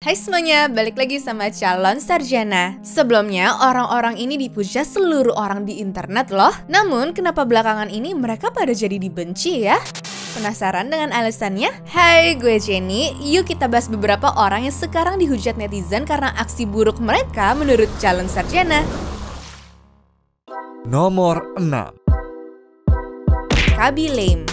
Hai semuanya, balik lagi sama calon sarjana. Sebelumnya, orang-orang ini dipuja seluruh orang di internet loh. Namun, kenapa belakangan ini mereka pada jadi dibenci ya? Penasaran dengan alasannya? Hai, gue Jenny. Yuk kita bahas beberapa orang yang sekarang dihujat netizen karena aksi buruk mereka menurut calon sarjana. Nomor 6. Khaby Lame.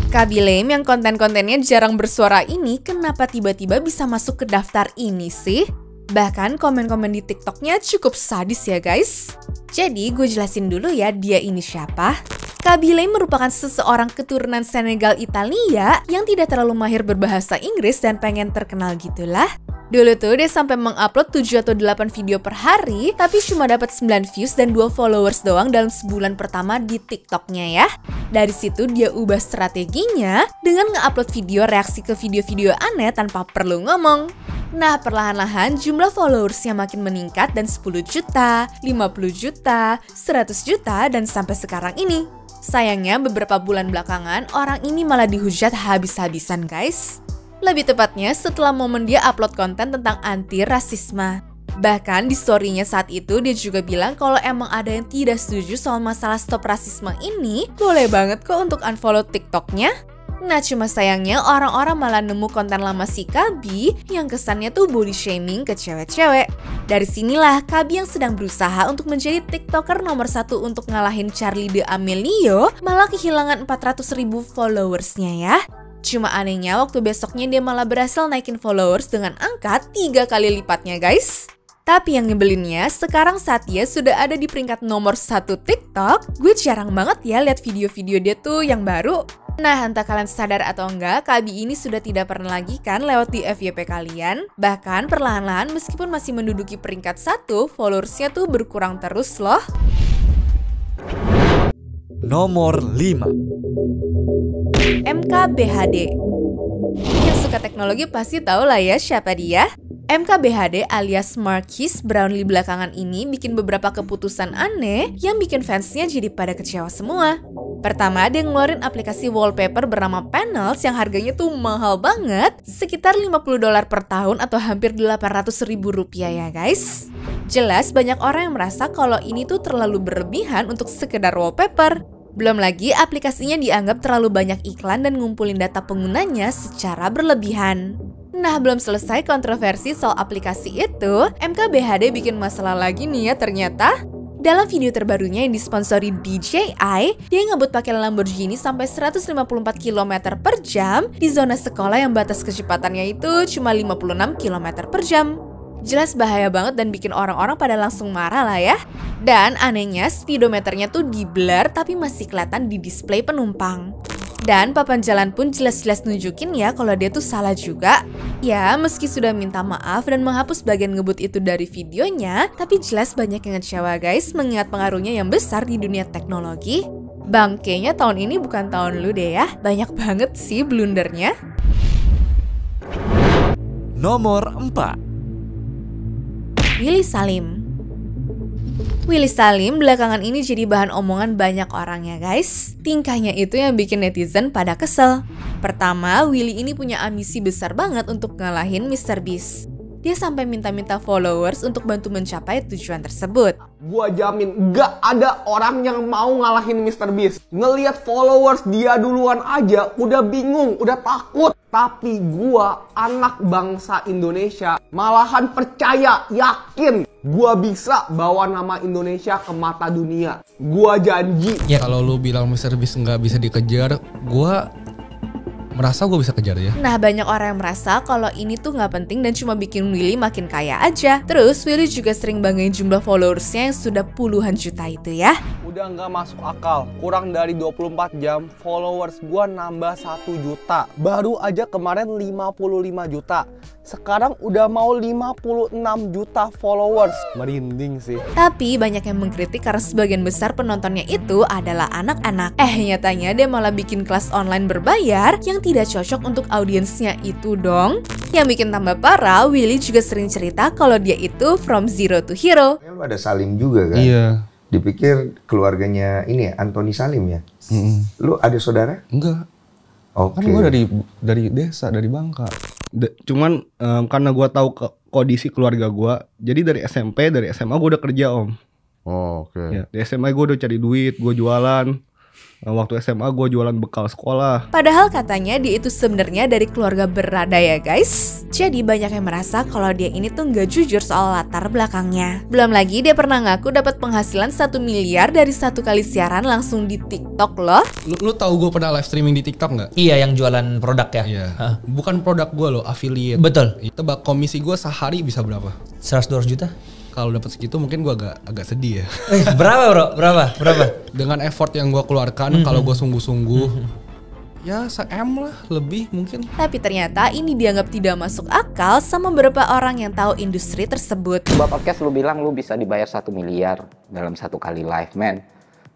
Khaby Lame yang konten-kontennya jarang bersuara ini kenapa tiba-tiba bisa masuk ke daftar ini sih? Bahkan komen-komen di TikToknya cukup sadis ya guys. Jadi gue jelasin dulu ya dia ini siapa. Khaby Lame merupakan seseorang keturunan Senegal Italia yang tidak terlalu mahir berbahasa Inggris dan pengen terkenal gitulah. Dulu tuh dia sampai mengupload 7 atau 8 video per hari, tapi cuma dapat 9 views dan 2 followers doang dalam sebulan pertama di TikToknya ya. Dari situ dia ubah strateginya dengan nge-upload video reaksi ke video-video aneh tanpa perlu ngomong. Nah, perlahan-lahan jumlah followersnya makin meningkat dan 10 juta, 50 juta, 100 juta, dan sampai sekarang ini. Sayangnya beberapa bulan belakangan orang ini malah dihujat habis-habisan guys. Lebih tepatnya setelah momen dia upload konten tentang anti-rasisme. Bahkan di story-nya saat itu dia juga bilang kalau emang ada yang tidak setuju soal masalah stop rasisme ini, boleh banget kok untuk unfollow TikTok-nya. Nah cuma sayangnya orang-orang malah nemu konten lama si Khaby yang kesannya tuh body shaming ke cewek-cewek. Dari sinilah Khaby yang sedang berusaha untuk menjadi TikToker nomor 1 untuk ngalahin Charli D'Amelio malah kehilangan 400.000 followersnya ya. Cuma anehnya waktu besoknya dia malah berhasil naikin followers dengan angka 3 kali lipatnya guys. Tapi yang ngebelinnya sekarang saat dia sudah ada di peringkat nomor 1 TikTok, gue jarang banget ya lihat video-video dia tuh yang baru. Nah entah kalian sadar atau enggak, Khaby ini sudah tidak pernah lagi kan lewat di FYP kalian. Bahkan perlahan-lahan meskipun masih menduduki peringkat 1, followersnya tuh berkurang terus loh. Nomor 5. MKBHD. Yang suka teknologi pasti tahu lah ya siapa dia. MKBHD alias Marques Brownlee belakangan ini bikin beberapa keputusan aneh yang bikin fansnya jadi pada kecewa semua. Pertama, dia ngeluarin aplikasi wallpaper bernama Panels yang harganya tuh mahal banget, sekitar $50 per tahun atau hampir Rp800.000 ya guys. Jelas banyak orang yang merasa kalau ini tuh terlalu berlebihan untuk sekedar wallpaper. Belum lagi aplikasinya dianggap terlalu banyak iklan dan ngumpulin data penggunanya secara berlebihan. Nah, belum selesai kontroversi soal aplikasi itu, MKBHD bikin masalah lagi nih ya ternyata. Dalam video terbarunya yang disponsori DJI, dia ngebut pakai Lamborghini sampai 154 km per jam di zona sekolah yang batas kecepatannya itu cuma 56 km per jam. Jelas bahaya banget dan bikin orang-orang pada langsung marah lah ya. Dan anehnya speedometernya tuh di-blur tapi masih kelihatan di display penumpang. Dan papan jalan pun jelas-jelas nunjukin ya kalau dia tuh salah juga. Ya, meski sudah minta maaf dan menghapus bagian ngebut itu dari videonya, tapi jelas banyak yang ngecewa guys mengingat pengaruhnya yang besar di dunia teknologi. Bang, kayaknya tahun ini bukan tahun lu deh ya. Banyak banget sih blundernya. Nomor 4. Willy Salim. Willy Salim belakangan ini jadi bahan omongan banyak orang ya guys. Tingkahnya itu yang bikin netizen pada kesel. Pertama, Willy ini punya ambisi besar banget untuk ngalahin MrBeast. Dia sampai minta-minta followers untuk bantu mencapai tujuan tersebut. Gua jamin gak ada orang yang mau ngalahin MrBeast. Ngelihat followers dia duluan aja udah bingung, udah takut. Tapi gua anak bangsa Indonesia malahan percaya, yakin gua bisa bawa nama Indonesia ke mata dunia. Gua janji. Ya kalau lu bilang MrBeast nggak bisa dikejar, gua merasa gue bisa kejar ya. Nah banyak orang yang merasa kalau ini tuh nggak penting dan cuma bikin Willy makin kaya aja. Terus Willy juga sering banggain jumlah followersnya yang sudah puluhan juta itu ya. Udah nggak masuk akal, kurang dari 24 jam followers gua nambah 1 juta. Baru aja kemarin 55 juta. Sekarang udah mau 56 juta followers. Merinding sih. Tapi banyak yang mengkritik karena sebagian besar penontonnya itu adalah anak-anak. Nyatanya dia malah bikin kelas online berbayar yang tidak cocok untuk audiensnya itu dong. Yang bikin tambah parah, Willy juga sering cerita kalau dia itu from zero to hero. Lu ada Salim juga kan? Iya. Dipikir keluarganya ini ya, Anthony Salim ya? Lu ada saudara? Enggak. Oke. Kan gue dari desa, dari Bangka. Cuman karena gue tahu kondisi keluarga gue, jadi dari SMP, dari SMA gue udah kerja om. Oh, oke. Ya, di SMA gue udah cari duit, gue jualan. Waktu SMA gue jualan bekal sekolah. Padahal katanya dia itu sebenarnya dari keluarga berada ya guys. Jadi banyak yang merasa kalau dia ini tuh nggak jujur soal latar belakangnya. Belum lagi dia pernah ngaku dapat penghasilan 1 miliar dari 1 kali siaran langsung di TikTok loh. Lu tahu gue pernah live streaming di TikTok nggak? Iya, yang jualan produk ya. Iya. Hah? Bukan produk gue loh, affiliate. Betul. Tebak komisi gue sehari bisa berapa? 100-200 juta? Kalau dapat segitu mungkin gue agak sedih ya. Berapa bro? Berapa? Dengan effort yang gue keluarkan, kalau gue sungguh-sungguh, ya se-M lah lebih mungkin. Tapi ternyata ini dianggap tidak masuk akal sama beberapa orang yang tahu industri tersebut. Buat podcast lu bilang lu bisa dibayar 1 miliar dalam 1 kali live, man.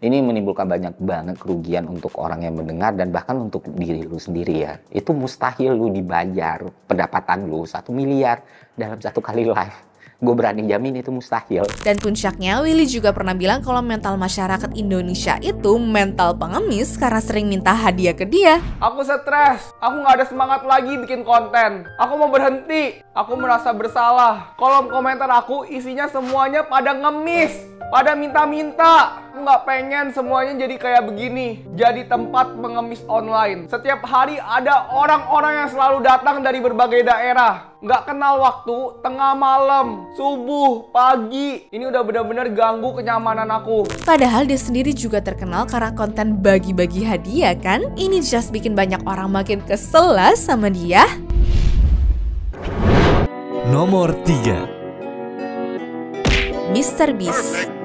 Ini menimbulkan banyak banget kerugian untuk orang yang mendengar dan bahkan untuk diri lu sendiri ya. Itu mustahil lu dibayar pendapatan lu 1 miliar dalam 1 kali live. Gue berani jamin itu mustahil. Dan puncaknya, Willy juga pernah bilang kalau mental masyarakat Indonesia itu mental pengemis karena sering minta hadiah ke dia. Aku stres, aku nggak ada semangat lagi bikin konten. Aku mau berhenti, aku merasa bersalah. Kolom komentar aku isinya semuanya pada ngemis, pada minta-minta. Aku nggak pengen semuanya jadi kayak begini, jadi tempat pengemis online. Setiap hari ada orang-orang yang selalu datang dari berbagai daerah. Nggak kenal waktu, tengah malam, subuh, pagi. Ini udah benar-benar ganggu kenyamanan aku. Padahal dia sendiri juga terkenal karena konten bagi-bagi hadiah kan? Ini just bikin banyak orang makin kesel lah sama dia. Nomor 3. MrBeast.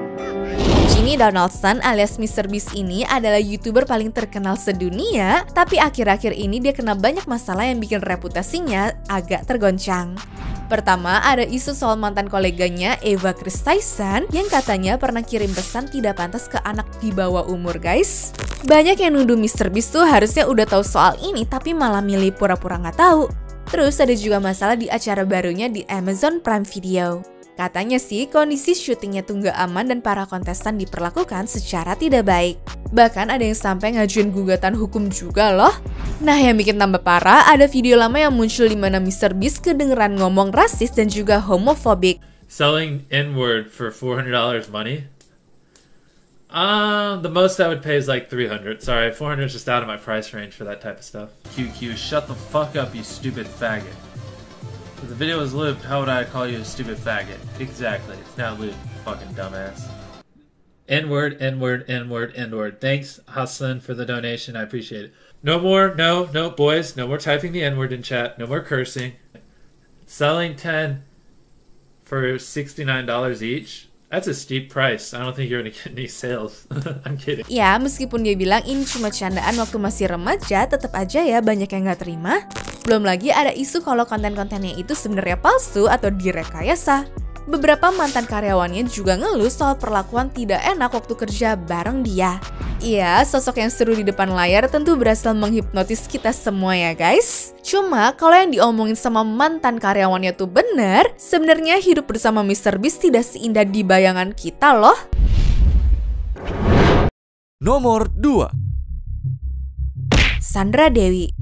Jimmy Donaldson alias MrBeast ini adalah YouTuber paling terkenal sedunia, tapi akhir-akhir ini dia kena banyak masalah yang bikin reputasinya agak tergoncang. Pertama, ada isu soal mantan koleganya Eva Chris Tyson yang katanya pernah kirim pesan tidak pantas ke anak di bawah umur guys. Banyak yang nuduh MrBeast tuh harusnya udah tahu soal ini tapi malah milih pura-pura nggak tahu. Terus ada juga masalah di acara barunya di Amazon Prime Video. Katanya sih kondisi syutingnya tuh nggak aman dan para kontestan diperlakukan secara tidak baik. Bahkan ada yang sampai ngajuin gugatan hukum juga loh. Nah yang bikin tambah parah, ada video lama yang muncul di mana MrBeast kedengeran ngomong rasis dan juga homofobik. Selling N-word for $400 money? The most I would pay is like $300. Sorry, $400 is just out of my price range for that type of stuff. QQ, shut the fuck up, you stupid faggot. If the video was lubed, how would I call you a stupid faggot? Exactly, it's not lubed, fucking dumbass. N-word, N-word, N-word, N-word. Thanks, Hassan, for the donation, I appreciate it. No more, no, boys, no more typing the N-word in chat, no more cursing. Selling 10 for $69 each? That's a steep price. I don't think you're gonna get any sales. I'm kidding. Ya, meskipun dia bilang ini cuma candaan waktu masih remaja, tetap aja ya banyak yang nggak terima. Belum lagi ada isu kalau konten-kontennya itu sebenarnya palsu atau direkayasa. Beberapa mantan karyawannya juga ngeluh soal perlakuan tidak enak waktu kerja bareng dia. Iya, sosok yang seru di depan layar tentu berhasil menghipnotis kita semua ya guys. Cuma kalau yang diomongin sama mantan karyawannya tuh bener, sebenarnya hidup bersama MrBeast tidak seindah di bayangan kita loh. Nomor 2. Sandra Dewi.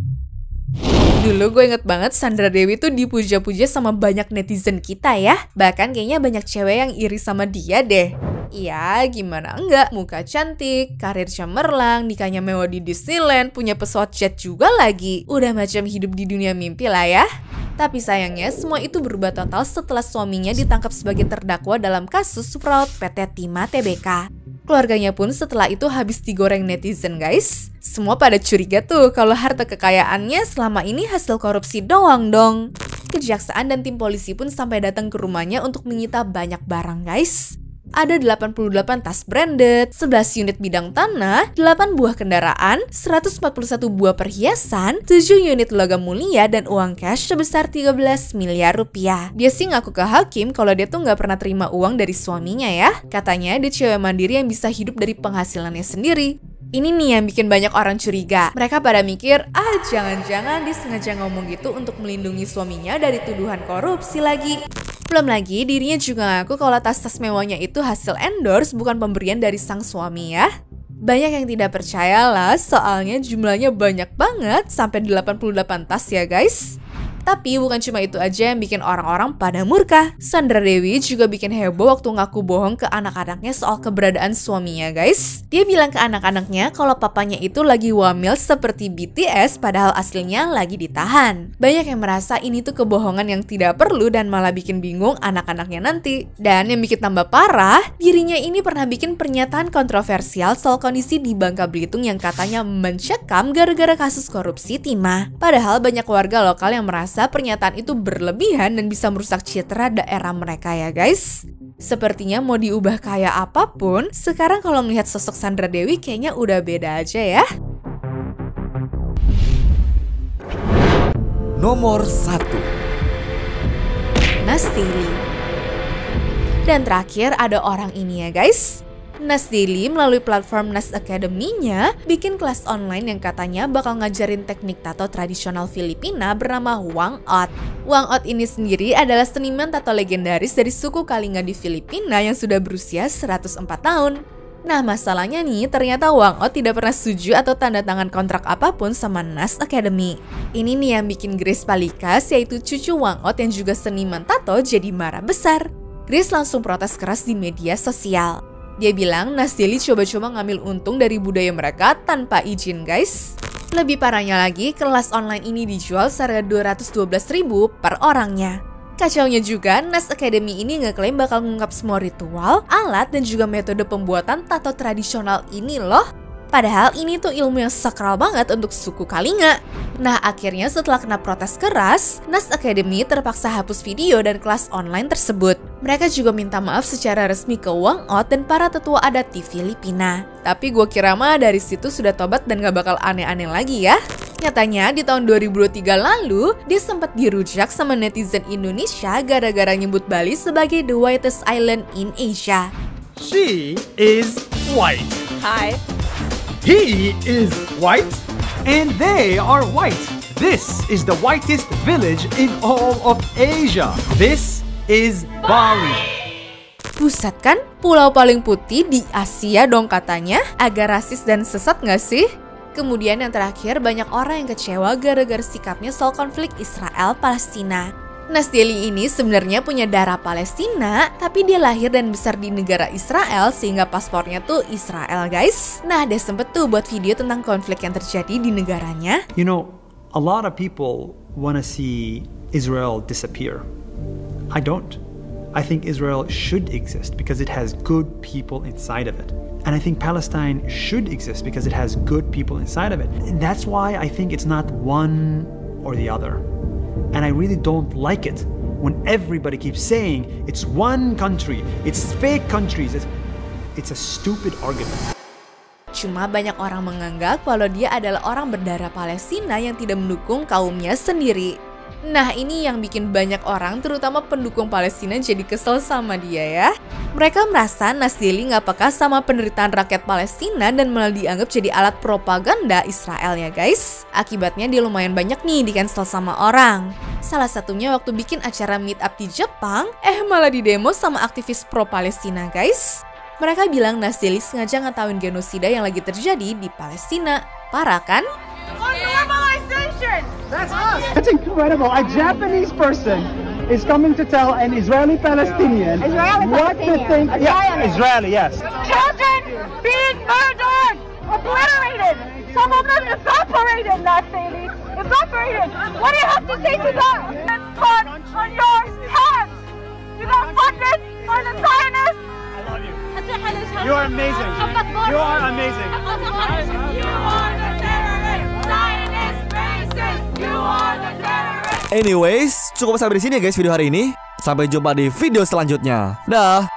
Dulu gue inget banget Sandra Dewi tuh dipuja-puja sama banyak netizen kita ya. Bahkan kayaknya banyak cewek yang iri sama dia deh. Iya, gimana enggak? Muka cantik, karir cemerlang, nikahnya mewah di Disneyland, punya pesawat jet juga lagi. Udah macam hidup di dunia mimpi lah ya. Tapi sayangnya semua itu berubah total setelah suaminya ditangkap sebagai terdakwa dalam kasus fraud PT Timah Tbk. Keluarganya pun setelah itu habis digoreng netizen guys. Semua pada curiga tuh kalau harta kekayaannya selama ini hasil korupsi doang dong. Kejaksaan dan tim polisi pun sampai datang ke rumahnya untuk menyita banyak barang guys. Ada 88 tas branded, 11 unit bidang tanah, 8 buah kendaraan, 141 buah perhiasan, 7 unit logam mulia, dan uang cash sebesar 13 miliar rupiah. Dia sih ngaku ke hakim kalau dia tuh nggak pernah terima uang dari suaminya ya. Katanya dia cewek mandiri yang bisa hidup dari penghasilannya sendiri. Ini nih yang bikin banyak orang curiga. Mereka pada mikir, jangan-jangan dia sengaja ngomong gitu untuk melindungi suaminya dari tuduhan korupsi lagi. Belum lagi, dirinya juga ngaku kalau tas-tas mewahnya itu hasil endorse bukan pemberian dari sang suami ya. Banyak yang tidak percaya lah, soalnya jumlahnya banyak banget, sampai 88 tas ya guys. Tapi bukan cuma itu aja yang bikin orang-orang pada murka. Sandra Dewi juga bikin heboh waktu ngaku bohong ke anak-anaknya soal keberadaan suaminya guys. Dia bilang ke anak-anaknya kalau papanya itu lagi wamil seperti BTS padahal aslinya lagi ditahan. Banyak yang merasa ini tuh kebohongan yang tidak perlu dan malah bikin bingung anak-anaknya nanti. Dan yang bikin tambah parah, dirinya ini pernah bikin pernyataan kontroversial soal kondisi di Bangka Belitung yang katanya mencekam gara-gara kasus korupsi timah. Padahal banyak warga lokal yang merasa pernyataan itu berlebihan dan bisa merusak citra daerah mereka ya guys. Sepertinya mau diubah kayak apapun, sekarang kalau melihat sosok Sandra Dewi kayaknya udah beda aja ya. Nomor 1. Nas Daily. Dan terakhir ada orang ini ya guys. Nas Daily melalui platform Nas Academy-nya bikin kelas online yang katanya bakal ngajarin teknik tato tradisional Filipina bernama Wang Ot. Wang Ot ini sendiri adalah seniman tato legendaris dari suku Kalinga di Filipina yang sudah berusia 104 tahun. Nah masalahnya nih, ternyata Wang Ot tidak pernah setuju atau tanda tangan kontrak apapun sama Nas Academy. Ini nih yang bikin Grace Palikas, yaitu cucu Wang Ot yang juga seniman tato, jadi marah besar. Grace langsung protes keras di media sosial. Dia bilang Nas Daily coba-coba ngambil untung dari budaya mereka tanpa izin guys. Lebih parahnya lagi, kelas online ini dijual seharga 212.000 per orangnya. Kacaunya juga, Nas Academy ini ngeklaim bakal mengungkap semua ritual, alat, dan juga metode pembuatan tato tradisional ini loh. Padahal ini tuh ilmu yang sakral banget untuk suku Kalinga. Nah akhirnya setelah kena protes keras, Nas Academy terpaksa hapus video dan kelas online tersebut. Mereka juga minta maaf secara resmi ke Wang Ot dan para tetua adat di Filipina. Tapi gue kira mah dari situ sudah tobat dan gak bakal aneh-aneh lagi ya. Nyatanya di tahun 2023 lalu, dia sempat dirujak sama netizen Indonesia gara-gara nyebut Bali sebagai the whitest island in Asia. She is white. Hi. He is white. And they are white. This is the whitest village in all of Asia. This is Bali. Buset kan, pulau paling putih di Asia dong katanya. Agak rasis dan sesat gak sih? Kemudian yang terakhir, banyak orang yang kecewa gara-gara sikapnya soal konflik Israel-Palestina. Nas Daily ini sebenarnya punya darah Palestina, tapi dia lahir dan besar di negara Israel sehingga paspornya tuh Israel guys. Nah dia sempet tuh buat video tentang konflik yang terjadi di negaranya. You know, a lot of people wanna see Israel disappear. I don't. I think Israel should exist because it has good people inside of it. And I think Palestine should exist because it has good people inside of it. And that's why I think it's not one or the other. And I really don't like it when everybody keeps saying it's one country, it's fake countries. It's a stupid argument. Cuma banyak orang menganggap kalau dia adalah orang berdarah Palestina yang tidak mendukung kaumnya sendiri. Nah ini yang bikin banyak orang, terutama pendukung Palestina, jadi kesel sama dia ya. Mereka merasa Nas Daily gak peka sama penderitaan rakyat Palestina dan malah dianggap jadi alat propaganda Israel ya guys. Akibatnya dia lumayan banyak nih di cancel sama orang. Salah satunya waktu bikin acara meet up di Jepang, malah didemo sama aktivis pro-Palestina guys. Mereka bilang Nas Daily sengaja ngetauin genosida yang lagi terjadi di Palestina. Parah kan? That's us. That's incredible. A Japanese person is coming to tell an Israeli Palestinian what to think. Yeah, Israeli, yes. Children being murdered, obliterated, some of them evaporated, Nas Daily. Evaporated. What do you have to say to that? It's put on your hands. You got funded by the Zionists. I love you. You are amazing. You are amazing. You are the terrorist. Zionist racist. You are the terrorist. Anyways, cukup sampai di sini ya guys video hari ini. Sampai jumpa di video selanjutnya. Dah.